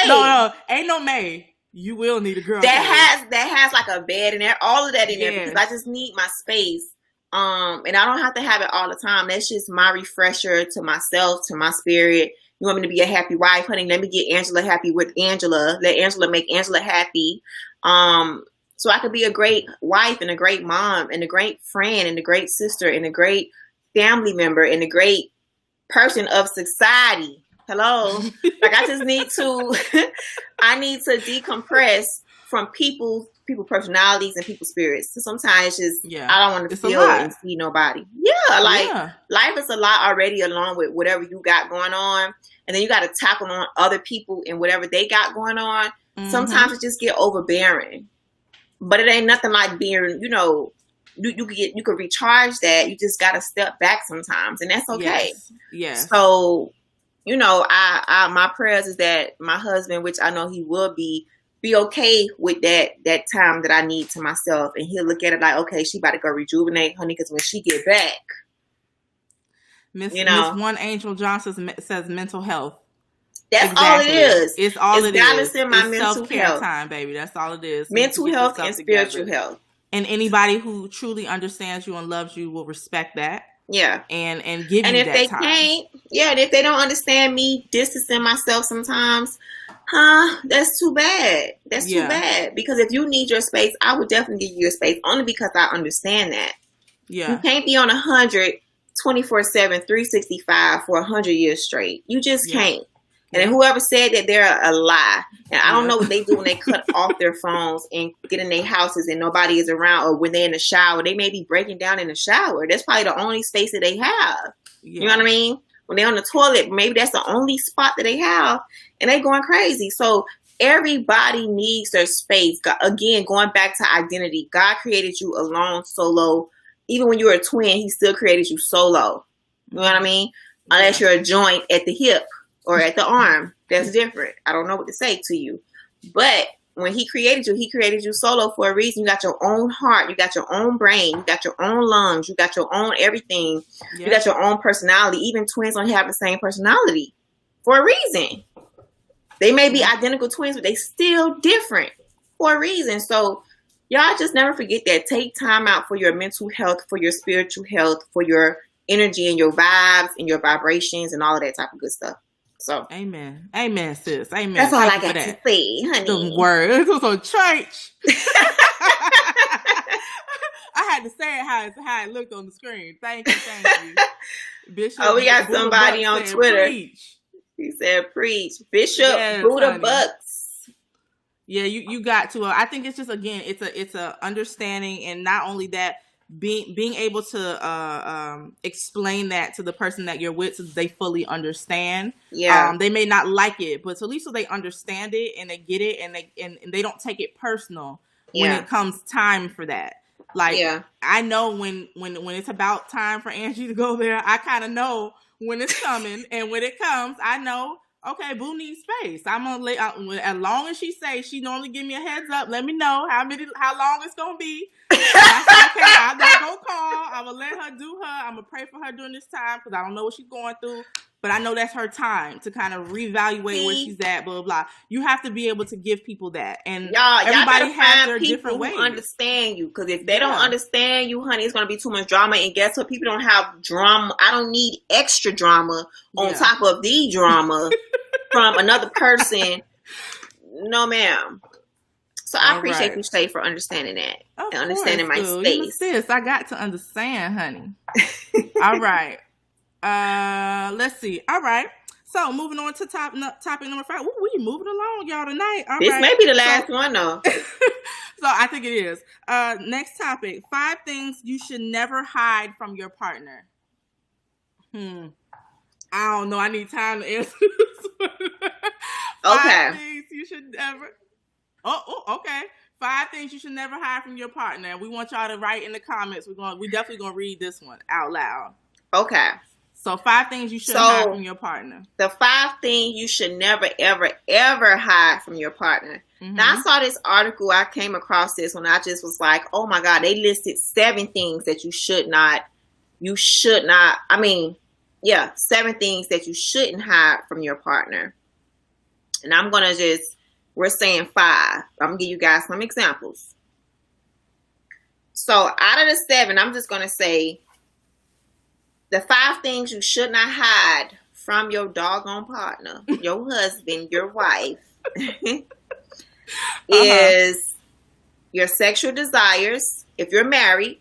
No, ain't no may. You will need a girl cave. That has like a bed in there, all of that in there because I just need my space. And I don't have to have it all the time. That's just my refresher to myself, to my spirit. You want me to be a happy wife, honey? Let me get Angela happy with Angela. Let Angela make Angela happy. So I could be a great wife and a great mom and a great friend and a great sister and a great family member and a great person of society. Hello. Like I just need to, I need to decompress from people personalities and people spirits. So sometimes it's just, I don't want to feel and see nobody. Life is a lot already along with whatever you got going on. And then you got to tackle on other people and whatever they got going on. Sometimes it just get overbearing, but it ain't nothing like being, you can recharge that. You just got to step back sometimes and that's okay. Yes. So, I my prayers is that my husband, which I know he will be okay with that time that I need to myself. And he'll look at it like, okay, she about to go rejuvenate, honey, because when she get back. Miss One Angel Johnson says mental health. That's all it is. It's all it is. Balancing my mental self-care health time, baby. That's all it is. Mental health and spiritual health. And anybody who truly understands you and loves you will respect that. Yeah. And give you that time. And if they can't, and if they don't understand me distancing myself sometimes, that's too bad. That's too bad. Because if you need your space, I would definitely give you your space only because I understand that. Yeah. You can't be on 100, 24/7, 365 for 100 years straight. You just can't. And whoever said that, they're a lie. And I don't know what they do when they cut off their phones and get in their houses and nobody is around, or when they're in the shower. They may be breaking down in the shower. That's probably the only space that they have. Yeah. You know what I mean? When they're on the toilet, maybe that's the only spot that they have. And they're going crazy. So everybody needs their space. Again, going back to identity. God created you alone, solo. Even when you were a twin, he still created you solo. You know what I mean? Unless you're a joint at the hip or at the arm. That's different. I don't know what to say to you. But when he created you solo for a reason. You got your own heart. You got your own brain. You got your own lungs. You got your own everything. Yeah. You got your own personality. Even twins don't have the same personality for a reason. They may be identical twins, but they still different for a reason. So y'all just never forget that. Take time out for your mental health, for your spiritual health, for your energy and your vibes and your vibrations and all of that type of good stuff. So amen, sis. Amen. That's all I got to say, honey. The word. It was on church. I had to say it how it looked on the screen. Thank you, Bishop. Oh, we got somebody on Twitter. Preach. He said, "Preach, Bishop Buddha Bucks." Yeah, you got to. I think it's just again, it's a understanding, and not only that. Being able to explain that to the person that you're with so they fully understand. Yeah. They may not like it, but at least so they understand it and they get it and they don't take it personal when it comes time for that. Like I know when it's about time for Angie to go there, I kind of know when it's coming, and when it comes, I know. Okay, Boo needs space. I'm gonna as long as she says she normally give me a heads up. Let me know how long it's gonna be. I said, okay, I'm not gonna call. I'm gonna let her do her. I'm gonna pray for her during this time because I don't know what she's going through. But I know that's her time to kind of reevaluate where she's at. Blah blah. You have to be able to give people that, and everybody has their different ways. Understand you, because if they don't understand you, honey, it's gonna be too much drama. And guess what? People don't have drama. I don't need extra drama on top of the drama. From another person. No, ma'am. So I appreciate you, Shay, for understanding that. And understanding my space. Sis, I got to understand, honey. All right. Let's see. All right. So moving on to topic number 5. Ooh, we moving along, y'all, tonight. All this right. may be the last one, though. So I think it is. Next topic: 5 things you should never hide from your partner. I don't know. I need time to answer this one. Okay. 5 things you should never. Oh, okay. 5 things you should never hide from your partner. We want y'all to write in the comments. We definitely gonna read this one out loud. Okay. So 5 things you should hide from your partner. The 5 things you should never, ever, ever hide from your partner. Mm-hmm. Now, I saw this article. I came across this when I just was like, oh my God, they listed 7 things that you should not, 7 things that you shouldn't hide from your partner. And we're saying 5. I'm going to give you guys some examples. So out of the 7, I'm just going to say, the 5 things you should not hide from your doggone partner, your husband, your wife, is your sexual desires. If you're married,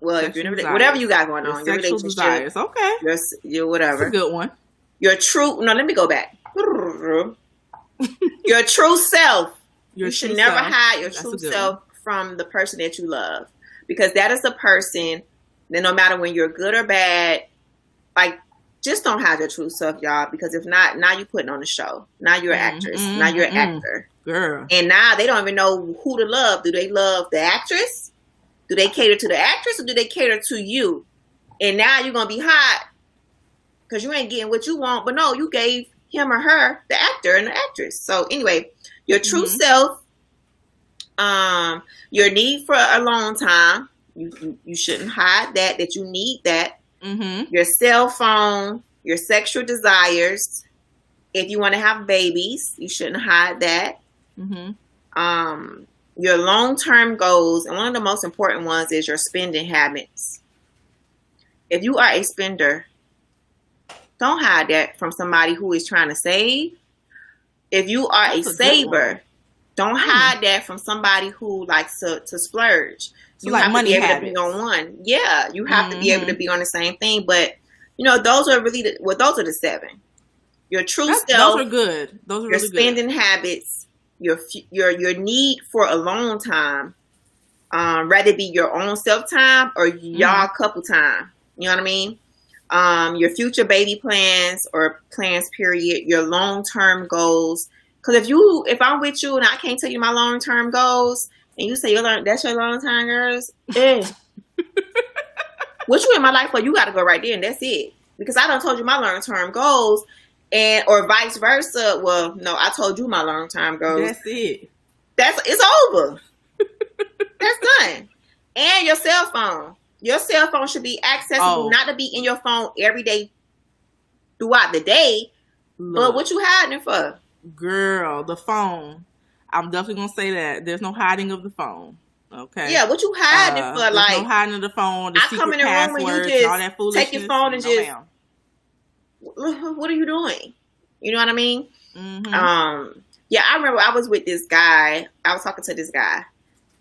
if you're whatever you got going on, your relationship, desires. Okay, your whatever. That's a good one. Your true. No, let me go back. Your true self. You should never hide your true self from the person that you love, because that is the person. Then no matter when you're good or bad, like, just don't hide your true self, y'all. Because if not, now you're putting on a show. Now you're an actress. Now you're an actor. Girl. And now they don't even know who to love. Do they love the actress? Do they cater to the actress, or do they cater to you? And now you're going to be hot because you ain't getting what you want. But no, you gave him or her, the actor and the actress. So anyway, your true self, your need for a long time. You shouldn't hide that you need that. Your cell phone, your sexual desires. If you want to have babies, you shouldn't hide that. Your long-term goals, and one of the most important ones is your spending habits. If you are a spender, don't hide that from somebody who is trying to save. If you are a saver, don't hide that from somebody who likes to splurge. You like have to be able to be on one. Yeah, you have to be able to be on the same thing. But, those are really those are the 7. Your true self. Those are good. Those are your really spending good. habits, your need for alone time, rather it be your own self time or y'all couple time. You know what I mean? Your future baby plans or plans, period. Your long-term goals. Because if I'm with you and I can't tell you my long-term goals, and you say that's your long-term goals, what you in my life for? You got to go right there, and that's it. Because I done told you my long-term goals, or vice versa. Well, no, I told you my long-term goals. That's it. It's over. That's done. And your cell phone. Your cell phone should be accessible, not to be in your phone every day throughout the day. Look, but what you hiding it for? Girl, the phone. I'm definitely going to say that. There's no hiding of the phone. Okay. Yeah, what you hiding it for? There's no hiding of the phone. The I come in the room and you just all that foolishness. Take your phone and what are you doing? You know what I mean? Yeah, I remember I was with this guy. I was talking to this guy.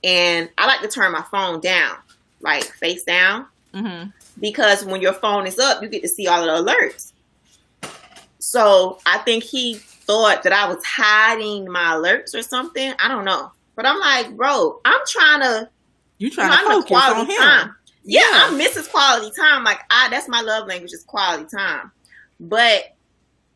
And I like to turn my phone down, like face down. Because when your phone is up, you get to see all of the alerts. So I think he thought that I was hiding my alerts or something. I don't know. But I'm like, bro, I'm trying to... You trying to focus on him. Time. Yeah, I'm missing quality time. Like, that's my love language, is quality time. But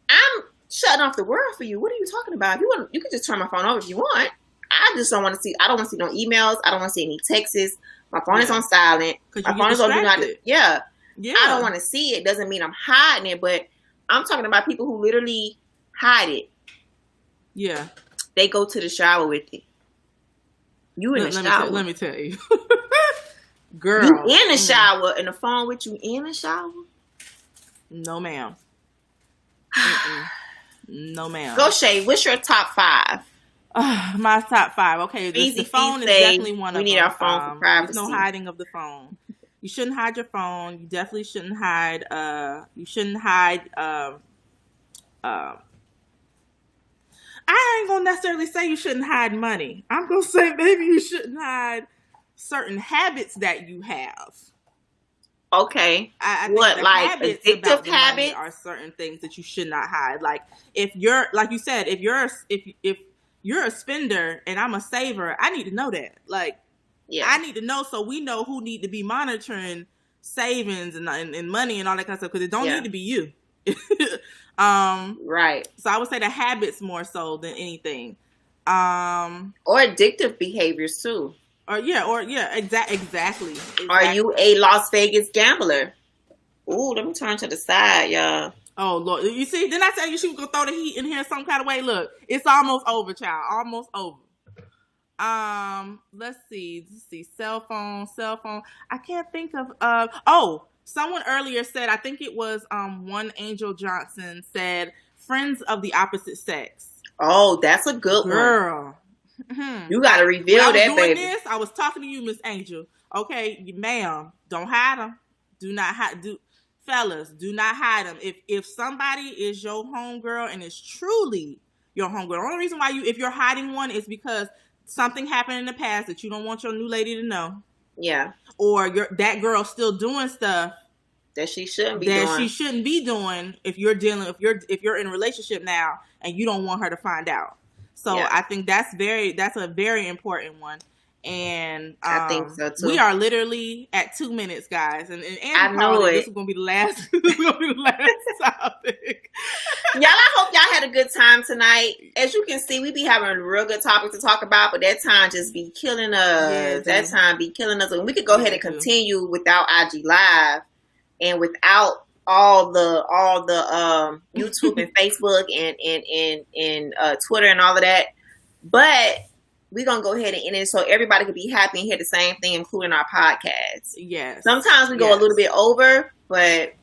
I'm shutting off the world for you. What are you talking about? If you want, you can just turn my phone over if you want. I just don't want to see... I don't want to see no emails. I don't want to see any texts. My phone is on silent. My phone is on do not... Yeah. I don't want to see it. Doesn't mean I'm hiding it, but I'm talking about people who literally hide it. Yeah. They go to the shower with it. You in the shower. Let me tell you. Girl. You in the shower and the phone with you in the shower? No, ma'am. No, ma'am. Go, Shay. What's your top 5? My top 5. Okay. The phone is definitely one of them. We need our phone for privacy. There's no hiding of the phone. You shouldn't hide your phone. You definitely shouldn't hide. I ain't gonna necessarily say you shouldn't hide money. I'm gonna say maybe you shouldn't hide certain habits that you have. Okay. I what, think the like habits addictive about the money habits? are certain things that you should not hide. Like if you're, like you said, if you're a spender and I'm a saver, I need to know that. Like, I need to know so we know who need to be monitoring savings and money and all that kind of stuff, because it don't need to be you. Right. So I would say the habits more so than anything. Or addictive behaviors too. Exactly. Are you a Las Vegas gambler? Ooh, let me turn to the side, y'all. Oh Lord, you see? Didn't I tell you she was gonna throw the heat in here some kind of way? Look, it's almost over, child. Almost over. Let's see. Cell phone. I can't think of. Someone earlier said, I think it was one Angel Johnson said, friends of the opposite sex. Oh, that's a good girl. One. You got to reveal that, baby. I was talking to you, Miss Angel. Okay, ma'am, don't hide them. Do not hide. Fellas, do not hide them. If somebody is your homegirl and is truly your homegirl, the only reason why if you're hiding one is because something happened in the past that you don't want your new lady to know. Yeah. Or that girl still doing stuff that she shouldn't be doing. If you're in a relationship now and you don't want her to find out. So I think that's a very important one. And I think so too. We are literally at 2 minutes, guys, and I know this is gonna be the last. This is gonna be the last topic. Y'all, I hope y'all had a good time tonight. As you can see, we be having a real good topic to talk about, but that time just be killing us. That time be killing us, and we could go ahead and continue without IG Live and without all the YouTube and Facebook and Twitter and all of that, but we're going to go ahead and end it so everybody can be happy and hear the same thing, including our podcast. Yes. Sometimes we go a little bit over, but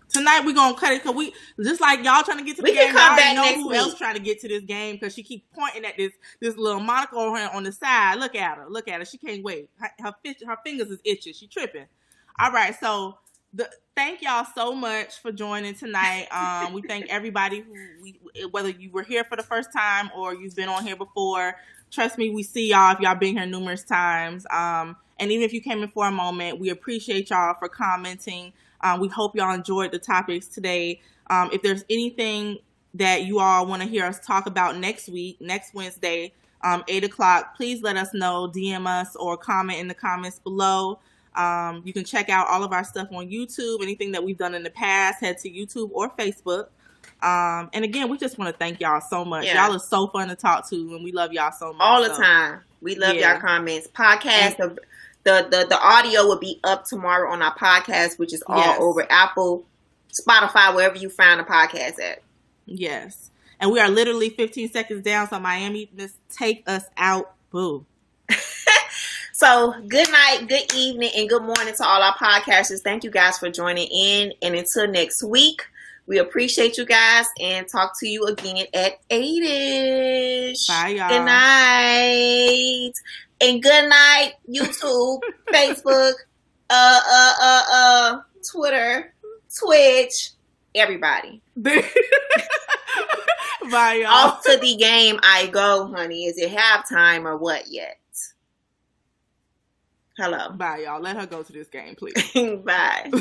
tonight we're going to cut it because we, just like y'all trying to get to the game, can come back know who else trying to get to this game because she keep pointing at this little monocle on the side. Look at her. She can't wait. Her fingers is itching. She tripping. All right. So thank y'all so much for joining tonight. We thank everybody whether you were here for the first time or you've been on here before. Trust me, we see y'all if y'all been here numerous times. And even if you came in for a moment, we appreciate y'all for commenting. We hope y'all enjoyed the topics today. If there's anything that you all want to hear us talk about next Wednesday, 8:00, please let us know, DM us or comment in the comments below. You can check out all of our stuff on YouTube. Anything that we've done in the past, head to YouTube or Facebook. And again, we just want to thank y'all so much. Y'all are so fun to talk to, and we love y'all so much. All the time. We love y'all comments. Podcast, the audio will be up tomorrow on our podcast, which is all over Apple, Spotify, wherever you find a podcast at. Yes. And we are literally 15 seconds down, so Miami, just take us out. Boo. So good night, good evening, and good morning to all our podcasters. Thank you guys for joining in. And until next week, we appreciate you guys and talk to you again at 8-ish. Bye, y'all. Good night. And good night, YouTube, Facebook, Twitter, Twitch, everybody. Bye, y'all. Off to the game I go, honey. Is it halftime or what yet? Hello. Bye, y'all. Let her go to this game, please. Bye.